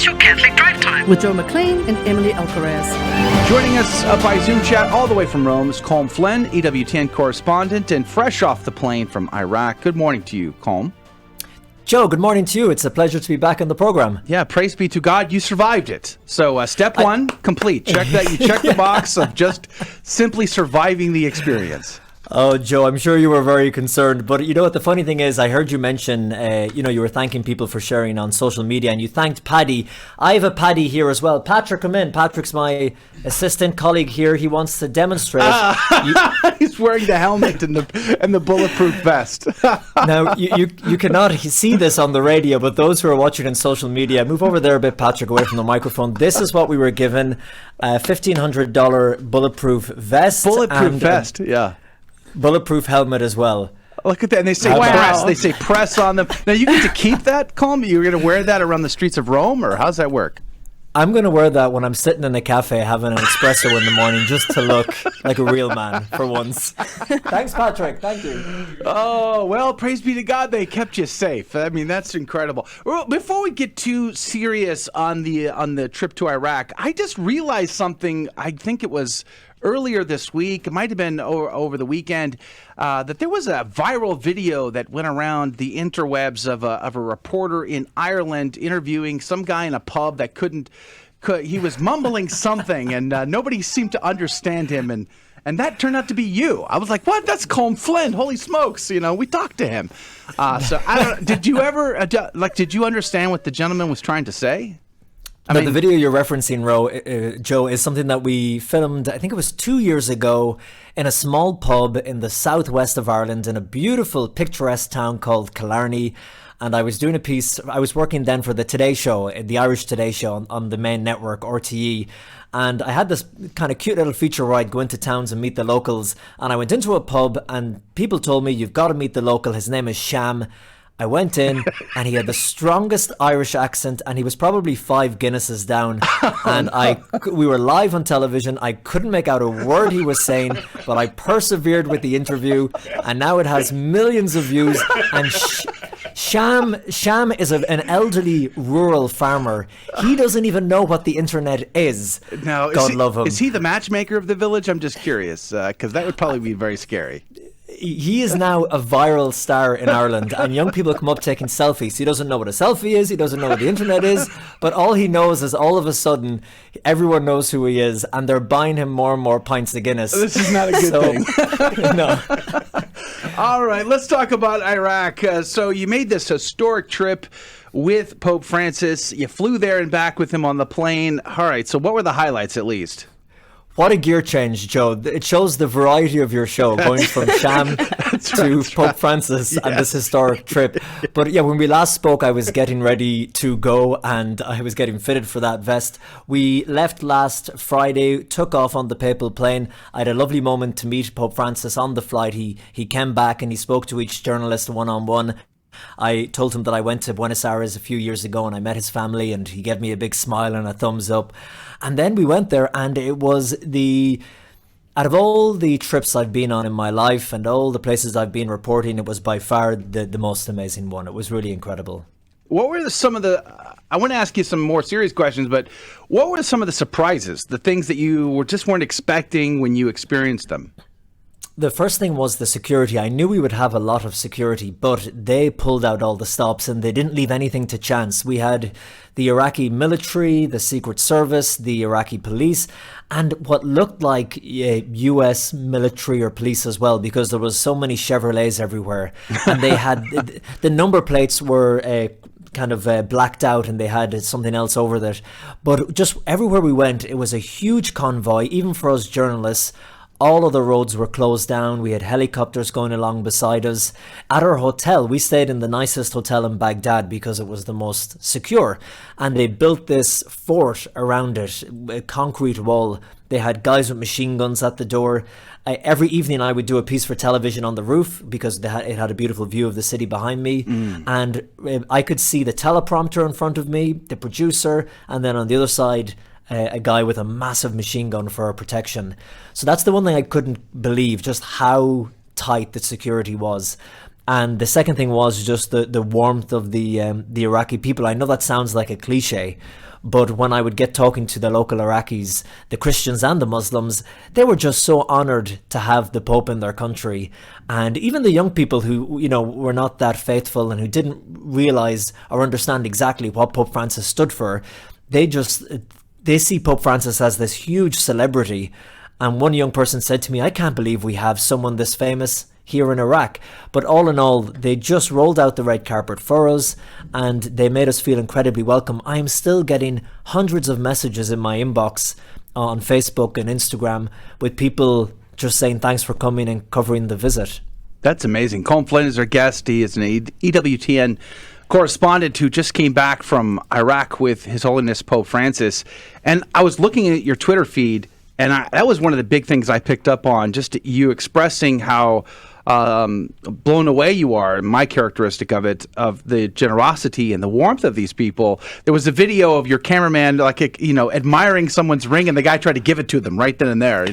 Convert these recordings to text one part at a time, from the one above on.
your Catholic Drive Time with Joe McClane and EmilyiAlcaraz. Joining us by Zoom chat all the way from Rome is Colm Flynn, EWTN correspondent, and fresh off the plane from Iraq. Good morning to you, Colm. Joe, good morning to you. It's a pleasure to be back on the program. Yeah, praise be to God, you survived it. So step one, complete. Check that. You check the box of just simply surviving the experience. Oh, Joe, I'm sure you were very concerned. But you know what? The funny thing is, I heard you mention, you were thanking people for sharing on social media, and you thanked Paddy. I have a Paddy here as well. Patrick, come in. Patrick's my assistant colleague here. He wants to demonstrate. He's wearing the helmet and the bulletproof vest. Now, you cannot see this on the radio, but those who are watching on social media, move over there a bit, Patrick, away from the microphone. This is what we were given, a $1,500 bulletproof vest. Bulletproof vest, yeah. Bulletproof helmet as well. Look at that. And they say press. They say press on them. Now, you get to keep that, Colm? You're going to wear that around the streets of Rome, or how's that work? I'm going to wear that when I'm sitting in a cafe having an espresso in the morning, just to look like a real man for once. Thanks, Patrick. Thank you. Oh, well, praise be to God they kept you safe. I mean, that's incredible. Well, before we get too serious on the trip to Iraq, I just realized something. I think it was earlier this week, it might have been over the weekend, that there was a viral video that went around the interwebs of a reporter in Ireland interviewing some guy in a pub that he was mumbling something, and nobody seemed to understand him, and that turned out to be you. I was like, what? That's Colm Flynn. Holy smokes. We talked to him. So I don't know. Did you ever, did you understand what the gentleman was trying to say? The video you're referencing, Joe, is something that we filmed, I think it was 2 years ago, in a small pub in the southwest of Ireland in a beautiful, picturesque town called Killarney. And I was doing a piece, I was working then for the Today Show, the Irish Today Show on the main network, RTE. And I had this kind of cute little feature where I'd go into towns and meet the locals. And I went into a pub and people told me, you've got to meet the local. His name is Sham. I went in and he had the strongest Irish accent, and he was probably 5 Guinnesses down. And we were live on television. I couldn't make out a word he was saying, but I persevered with the interview, and now it has millions of views. And Sham is an elderly rural farmer. He doesn't even know what the internet is. Now, God love him. Is he the matchmaker of the village? I'm just curious, because that would probably be very scary. He is now a viral star in Ireland, and young people come up taking selfies. He doesn't know what a selfie is, he doesn't know what the internet is, but all he knows is all of a sudden everyone knows who he is, and they're buying him more and more pints of Guinness. This is not a good thing. No. All right, let's talk about Iraq. So you made this historic trip with Pope Francis. You flew there and back with him on the plane. All right, so what were the highlights at least? What a gear change, Joe. It shows the variety of your show, going from Sham to Pope Francis and this historic trip. But yeah, when we last spoke, I was getting ready to go and I was getting fitted for that vest. We left last Friday, took off on the papal plane. I had a lovely moment to meet Pope Francis on the flight. He came back and he spoke to each journalist one-on-one. I told him that I went to Buenos Aires a few years ago and I met his family, and he gave me a big smile and a thumbs up. And then we went there, and it was out of all the trips I've been on in my life and all the places I've been reporting, it was by far the most amazing one. It was really incredible. What were I want to ask you some more serious questions, but what were some of the surprises, the things that you just weren't expecting when you experienced them? The first thing was the security. I knew we would have a lot of security, but they pulled out all the stops and they didn't leave anything to chance. We had the Iraqi military, the Secret Service, the Iraqi police, and what looked like US military or police as well, because there was so many Chevrolets everywhere. And they had, the number plates were kind of blacked out and they had something else over that. But just everywhere we went, it was a huge convoy, even for us journalists. All of the roads were closed down. We had helicopters going along beside us. At our hotel, we stayed in the nicest hotel in Baghdad because it was the most secure. And they built this fort around it, a concrete wall. They had guys with machine guns at the door. Every evening I would do a piece for television on the roof because it had a beautiful view of the city behind me. And I could see the teleprompter in front of me, the producer, and then on the other side, a guy with a massive machine gun for our protection. So that's the one thing I couldn't believe, just how tight the security was. And the second thing was just the warmth of the Iraqi people. I know that sounds like a cliche, but when I would get talking to the local Iraqis, the Christians and the Muslims, they were just so honored to have the Pope in their country. And even the young people who, were not that faithful and who didn't realize or understand exactly what Pope Francis stood for, they see Pope Francis as this huge celebrity. And one young person said to me, I can't believe we have someone this famous here in Iraq. But all in all, they just rolled out the red carpet for us and they made us feel incredibly welcome. I am still getting hundreds of messages in my inbox on Facebook and Instagram with people just saying thanks for coming and covering the visit. That's amazing. Colm Flynn is our guest. He is an EWTN correspondent who just came back from Iraq with His Holiness Pope Francis. And I was looking at your Twitter feed, and that was one of the big things I picked up on, just you expressing how blown away you are, my characteristic of it, of the generosity and the warmth of these people. There was a video of your cameraman, admiring someone's ring, and the guy tried to give it to them right then and there.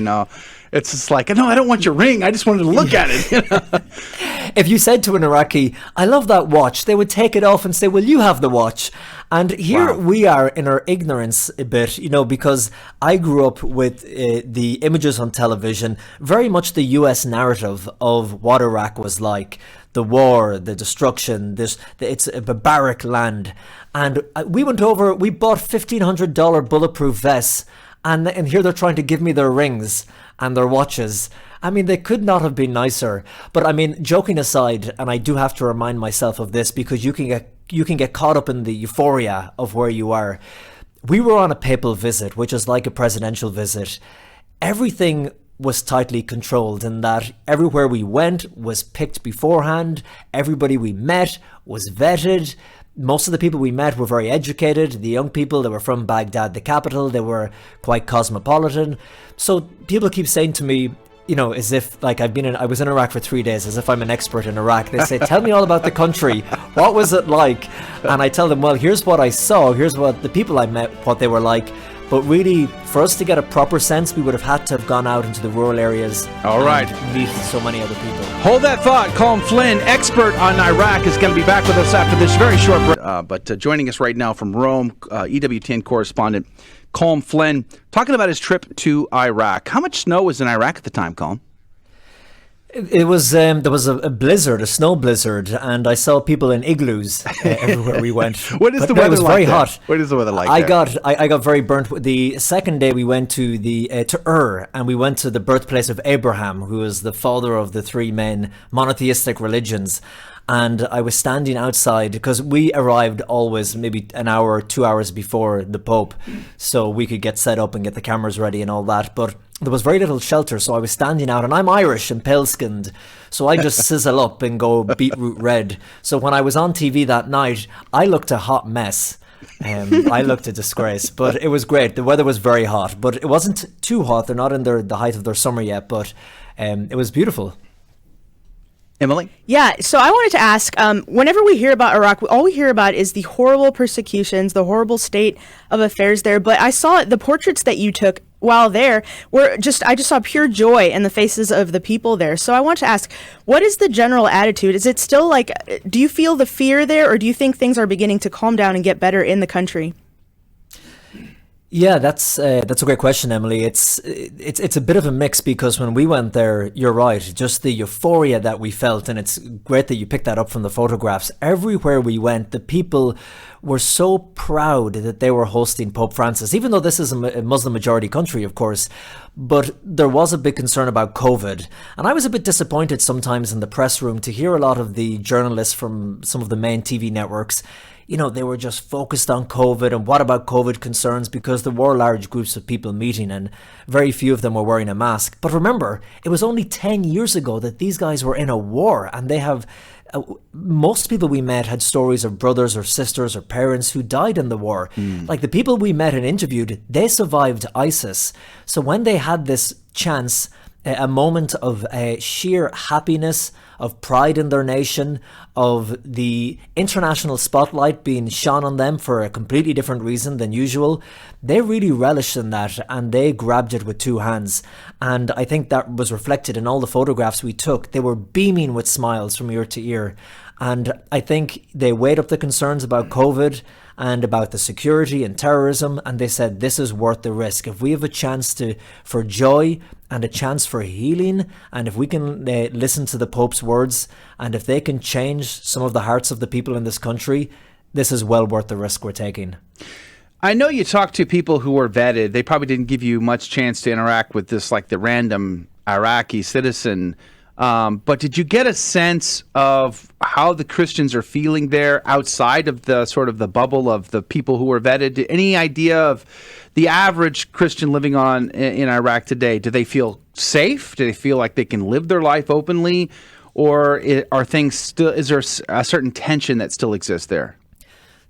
It's just like, no, I don't want your ring. I just wanted to look at it. If you said to an Iraqi, I love that watch, they would take it off and say, well, you have the watch. And here we are in our ignorance a bit, because I grew up with the images on television, very much the US narrative of what Iraq was like. The war, the destruction, it's a barbaric land. And we went over, we bought $1,500 bulletproof vests, and here they're trying to give me their rings and their watches. I mean, they could not have been nicer. But I mean, joking aside, and I do have to remind myself of this because you can get caught up in the euphoria of where you are. We were on a papal visit, which is like a presidential visit. Everything was tightly controlled in that everywhere we went was picked beforehand. Everybody we met was vetted. Most of the people we met were very educated. The young people, they were from Baghdad, the capital. They were quite cosmopolitan. So people keep saying to me, as if like I was in Iraq for 3 days, as if I'm an expert in Iraq. They say, tell me all about the country. What was it like? And I tell them, well, here's what I saw. Here's what the people I met, what they were like. But really, for us to get a proper sense, we would have had to have gone out into the rural areas. All right. And meet so many other people. Hold that thought. Colm Flynn, expert on Iraq, is going to be back with us after this very short break. But joining us right now from Rome, EWTN correspondent Colm Flynn, talking about his trip to Iraq. How much snow was in Iraq at the time, Colm? It was there was a blizzard, a snow blizzard, and I saw people in igloos everywhere we went. What is the weather like? It was very hot. What is the weather like? I got very burnt. The second day we went to Ur, and we went to the birthplace of Abraham, who is the father of the three main monotheistic religions. And I was standing outside because we arrived always maybe an hour or 2 hours before the Pope, so we could get set up and get the cameras ready and all that. But there was very little shelter, so I was standing out, and I'm Irish and pale-skinned, so I just sizzle up and go beetroot red. So when I was on TV that night, I looked a hot mess. I looked a disgrace, but it was great. The weather was very hot, but it wasn't too hot. They're not in the height of their summer yet, but it was beautiful. Emily? Yeah, so I wanted to ask, whenever we hear about Iraq, all we hear about is the horrible persecutions, the horrible state of affairs there. But I saw the portraits that you took while there I just saw pure joy in the faces of the people there. So I want to ask, what is the general attitude? Is it still like, do you feel the fear there, or do you think things are beginning to calm down and get better in the country? Yeah, that's a great question, Emily. It's a bit of a mix because when we went there, you're right, just the euphoria that we felt, and it's great that you picked that up from the photographs. Everywhere we went, the people were so proud that they were hosting Pope Francis, even though this is a Muslim majority country, of course. But there was a big concern about COVID. And I was a bit disappointed sometimes in the press room to hear a lot of the journalists from some of the main TV networks. They were just focused on COVID and what about COVID concerns, because there were large groups of people meeting and very few of them were wearing a mask. But remember, it was only 10 years ago that these guys were in a war, and they have most people we met had stories of brothers or sisters or parents who died in the war. Like the people we met and interviewed, they survived ISIS. So when they had this chance a moment of sheer happiness, of pride in their nation, of the international spotlight being shone on them for a completely different reason than usual. They really relished in that, and they grabbed it with two hands. And I think that was reflected in all the photographs we took. They were beaming with smiles from ear to ear. And I think they weighed up the concerns about COVID and about the security and terrorism, and they said this is worth the risk. If we have a chance for joy and a chance for healing, and if we can listen to the Pope's words, and if they can change some of the hearts of the people in this country, this is well worth the risk we're taking. I know you talked to people who were vetted. They probably didn't give you much chance to interact with this, like the random Iraqi citizen. But did you get a sense of how the Christians are feeling there outside of the sort of the bubble of the people who were vetted? Any idea of the average Christian living in Iraq today? Do they feel safe? Do they feel like they can live their life openly? Or are things still, is there a certain tension that still exists there?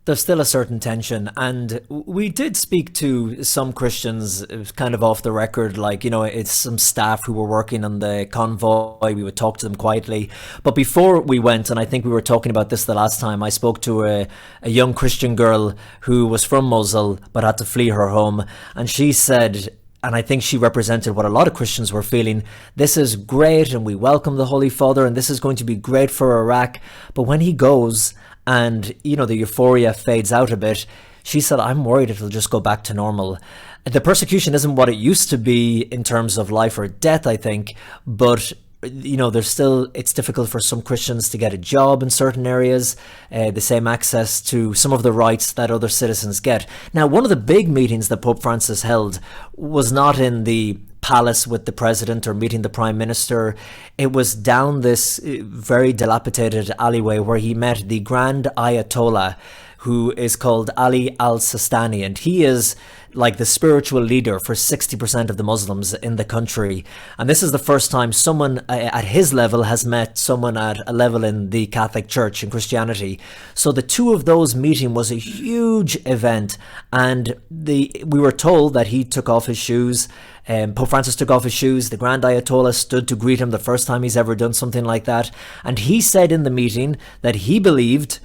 There's still a certain tension, and we did speak to some Christians. It was kind of off the record, like, it's some staff who were working on the convoy. We would talk to them quietly. But before we went, and I think we were talking about this the last time, I spoke to a young Christian girl who was from Mosul but had to flee her home, and she said, and I think she represented what a lot of Christians were feeling, this is great and we welcome the Holy Father and this is going to be great for Iraq, but when he goes and, the euphoria fades out a bit, she said, I'm worried it'll just go back to normal. The persecution isn't what it used to be in terms of life or death, I think, but it's difficult for some Christians to get a job in certain areas, the same access to some of the rights that other citizens get. Now, one of the big meetings that Pope Francis held was not in the palace with the president or meeting the prime minister. It was down this very dilapidated alleyway where he met the Grand Ayatollah, who is called Ali al-Sistani, and he is like the spiritual leader for 60% of the Muslims in the country. And this is the first time someone at his level has met someone at a level in the Catholic Church and Christianity. So the two of those meeting was a huge event, and we were told that he took off his shoes. Pope Francis took off his shoes. The Grand Ayatollah stood to greet him, the first time he's ever done something like that. And he said in the meeting that he believed,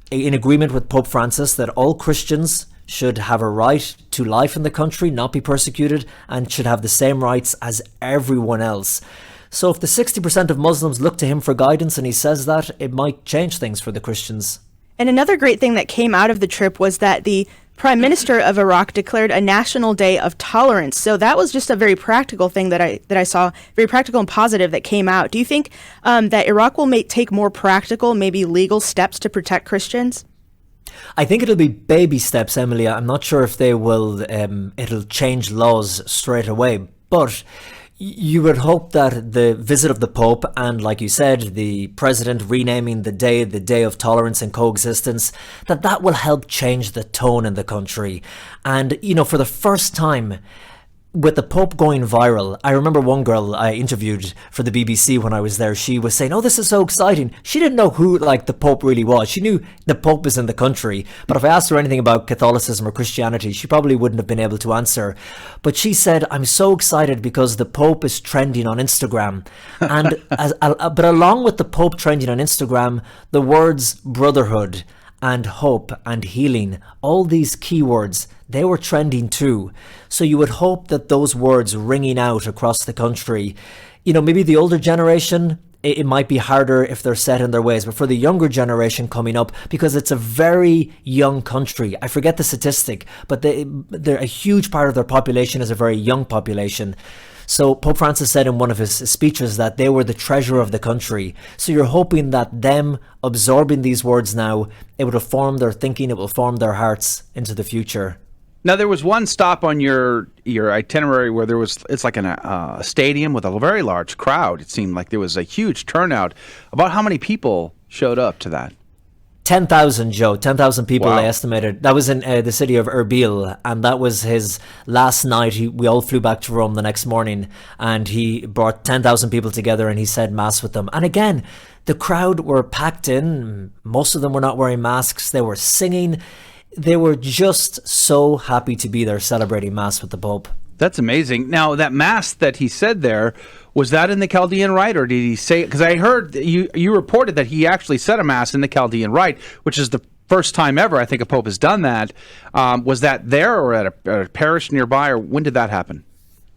in agreement with Pope Francis, that all Christians should have a right to life in the country, not be persecuted, and should have the same rights as everyone else. So if the 60% of Muslims look to him for guidance and he says that, it might change things for the Christians. And another great thing that came out of the trip was that the Prime Minister of Iraq declared a national day of tolerance. So that was just a very practical thing that I saw, very practical and positive that came out. Do you think that Iraq will take more practical, maybe legal steps to protect Christians? I think it'll be baby steps, Emily. I'm not sure if they will, it'll change laws straight away, but you would hope that the visit of the Pope and, like you said, the President renaming the day of tolerance and coexistence, that will help change the tone in the country. And, for the first time, with the Pope going viral, I remember one girl I interviewed for the BBC when I was there. She was saying, oh, this is so exciting. She didn't know who the Pope really was. She knew the Pope was in the country, but if I asked her anything about Catholicism or Christianity, she probably wouldn't have been able to answer. But she said, I'm so excited because the Pope is trending on Instagram. And but along with the Pope trending on Instagram, the words brotherhood and hope and healing, all these keywords, they were trending too. So you would hope that those words ringing out across the country, maybe the older generation, it might be harder if they're set in their ways, but for the younger generation coming up, because it's a very young country, I forget the statistic, but they're a huge part of their population is a very young population. So Pope Francis said in one of his speeches that they were the treasure of the country. So you're hoping that them absorbing these words now, it will form their thinking, it will form their hearts into the future. Now, there was one stop on your itinerary where it's like a stadium with a very large crowd. It seemed like there was a huge turnout. About how many people showed up to that? 10,000, Joe. 10,000 people, Wow. I estimated. That was in the city of Erbil, and that was his last night. We all flew back to Rome the next morning, and he brought 10,000 people together, and he said Mass with them. And again, the crowd were packed in. Most of them were not wearing masks. They were singing. They were just so happy to be there celebrating Mass with the Pope. That's amazing. Now, that mass that he said there, was that in the Chaldean Rite, or did he say? Because I heard that you reported that he actually said a mass in the Chaldean Rite, which is the first time ever I think a pope has done that. Was that there or at a parish nearby, or when did that happen?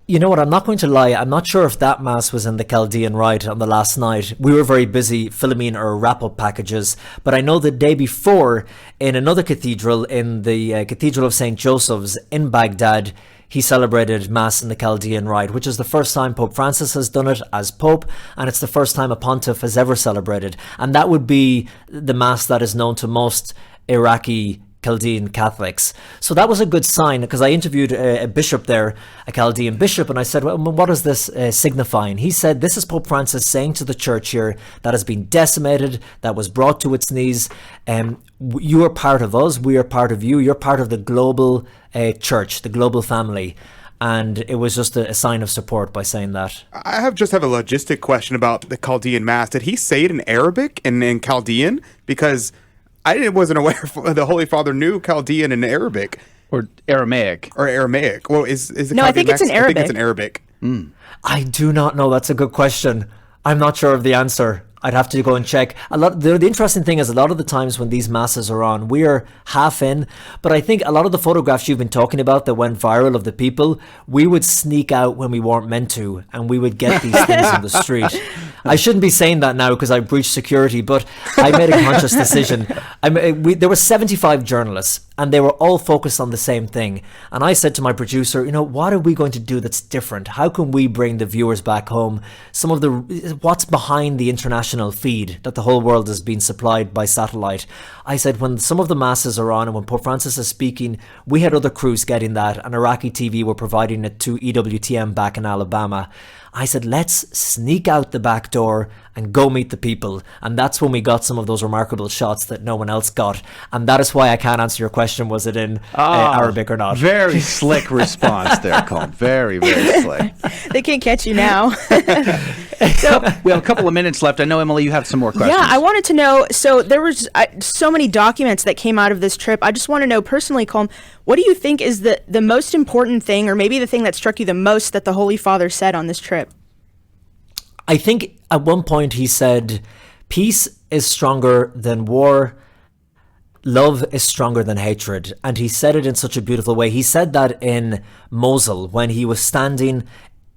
You know what, I'm not going to lie, I'm not sure if that mass was in the Chaldean Rite on the last night. We were very busy filming our wrap-up packages, but I know the day before, in another cathedral, in the Cathedral of St. Joseph's in Baghdad, he celebrated Mass in the Chaldean Rite, which is the first time Pope Francis has done it as Pope, and it's the first time a pontiff has ever celebrated. And that would be the Mass that is known to most Iraqi Chaldean Catholics. So that was a good sign, because I interviewed a bishop there, a Chaldean bishop, and I said, well, what is this signifying? He said, this is Pope Francis saying to the church here that has been decimated, that was brought to its knees, you are part of us, we are part of you, you're part of the global church, the global family. And it was just a sign of support by saying that. I just have a logistic question about the Chaldean Mass. Did he say it in Arabic and in Chaldean? Because I wasn't aware the Holy Father knew Chaldean and Arabic. Or Aramaic. Or Aramaic. Well, is it No, I think it's in Arabic. I think it's in Arabic. I do not know. That's a good question. I'm not sure of the answer. I'd have to go and check. The interesting thing is, a lot of the times when these masses are on, we are half in. But I think a lot of the photographs you've been talking about that went viral of the people, we would sneak out when we weren't meant to, and we would get these things on the street. I shouldn't be saying that now because I breached security, but I made a conscious decision. There were 75 journalists, and they were all focused on the same thing. And I said to my producer, what are we going to do that's different? How can we bring the viewers back home? What's behind the international feed that the whole world has been supplied by satellite? I said, when some of the masses are on and when Pope Francis is speaking, we had other crews getting that, and Iraqi TV were providing it to EWTN back in Alabama. I said, let's sneak out the back door and go meet the people. And that's when we got some of those remarkable shots that no one else got. And that is why I can't answer your question, was it in Arabic or not? Very slick response there, Colm. Very, very slick. They can't catch you now. So, we have a couple of minutes left. I know, Emily, you have some more questions. Yeah, I wanted to know, so there was so many documents that came out of this trip. I just want to know personally, Colm, what do you think is the most important thing, or maybe the thing that struck you the most that the Holy Father said on this trip? I think at one point he said, peace is stronger than war, love is stronger than hatred. And he said it in such a beautiful way. He said that in Mosul when he was standing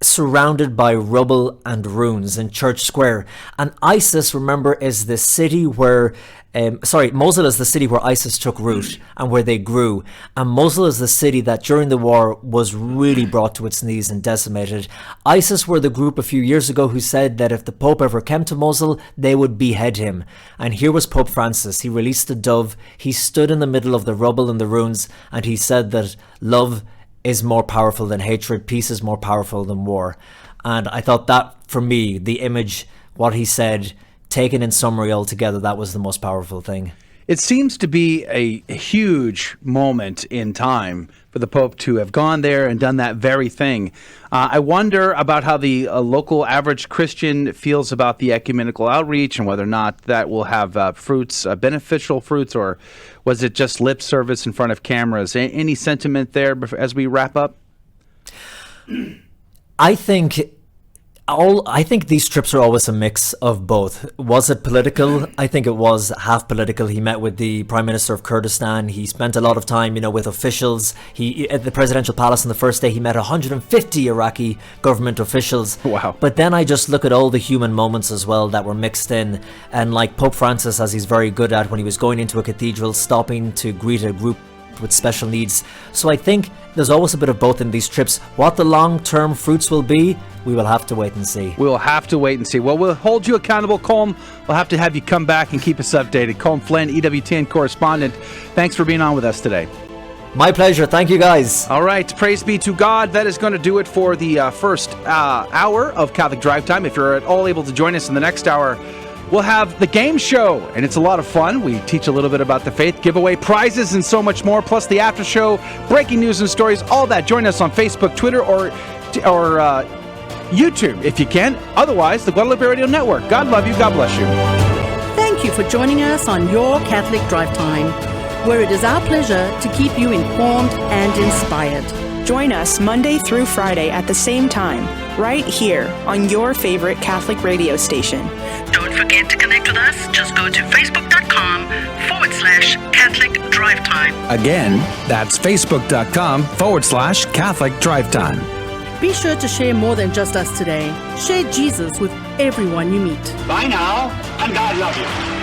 surrounded by rubble and ruins in Church Square. And ISIS, remember, is the city where Mosul is the city where ISIS took root and where they grew. And Mosul is the city that during the war was really brought to its knees and decimated. ISIS were the group a few years ago who said that if the Pope ever came to Mosul, they would behead him. And here was Pope Francis. He released a dove. He stood in the middle of the rubble and the ruins, and he said that love is more powerful than hatred. Peace is more powerful than war. And I thought that, for me, the image, what he said, taken in summary altogether, that was the most powerful thing. It seems to be a huge moment in time for the Pope to have gone there and done that very thing. I wonder about how the local average Christian feels about the ecumenical outreach and whether or not that will have fruits, beneficial fruits, or was it just lip service in front of cameras? Any sentiment there as we wrap up? I think these trips are always a mix of both. Was it political? I think it was half political. He met with the Prime Minister of Kurdistan. He spent a lot of time, with officials. He at the presidential palace on the first day, he met 150 Iraqi government officials. Wow. But then I just look at all the human moments as well that were mixed in. And like Pope Francis, as he's very good at when he was going into a cathedral, stopping to greet a group with special needs. So I think there's always a bit of both in these trips. What the long-term fruits will be, we will have to wait and see. We'll have to wait and see. Well, we'll hold you accountable, Colm. We'll have to have you come back and keep us updated. Colm Flynn, EWTN correspondent, thanks for being on with us today. My pleasure. Thank you, guys. All right. Praise be to God. That is going to do it for the first hour of Catholic Drive Time. If you're at all able to join us in the next hour, we'll have the game show, and it's a lot of fun. We teach a little bit about the faith, give away prizes, and so much more, plus the after show, breaking news and stories, all that. Join us on Facebook, Twitter, or YouTube if you can. Otherwise, the Guadalupe Radio Network. God love you. God bless you. Thank you for joining us on Your Catholic Drive Time, where it is our pleasure to keep you informed and inspired. Join us Monday through Friday at the same time, right here on your favorite Catholic radio station. Don't forget to connect with us. Just go to facebook.com/Catholic Drive Time. Again, that's facebook.com/Catholic Drive Time. Be sure to share more than just us today. Share Jesus with everyone you meet. Bye now, and God love you.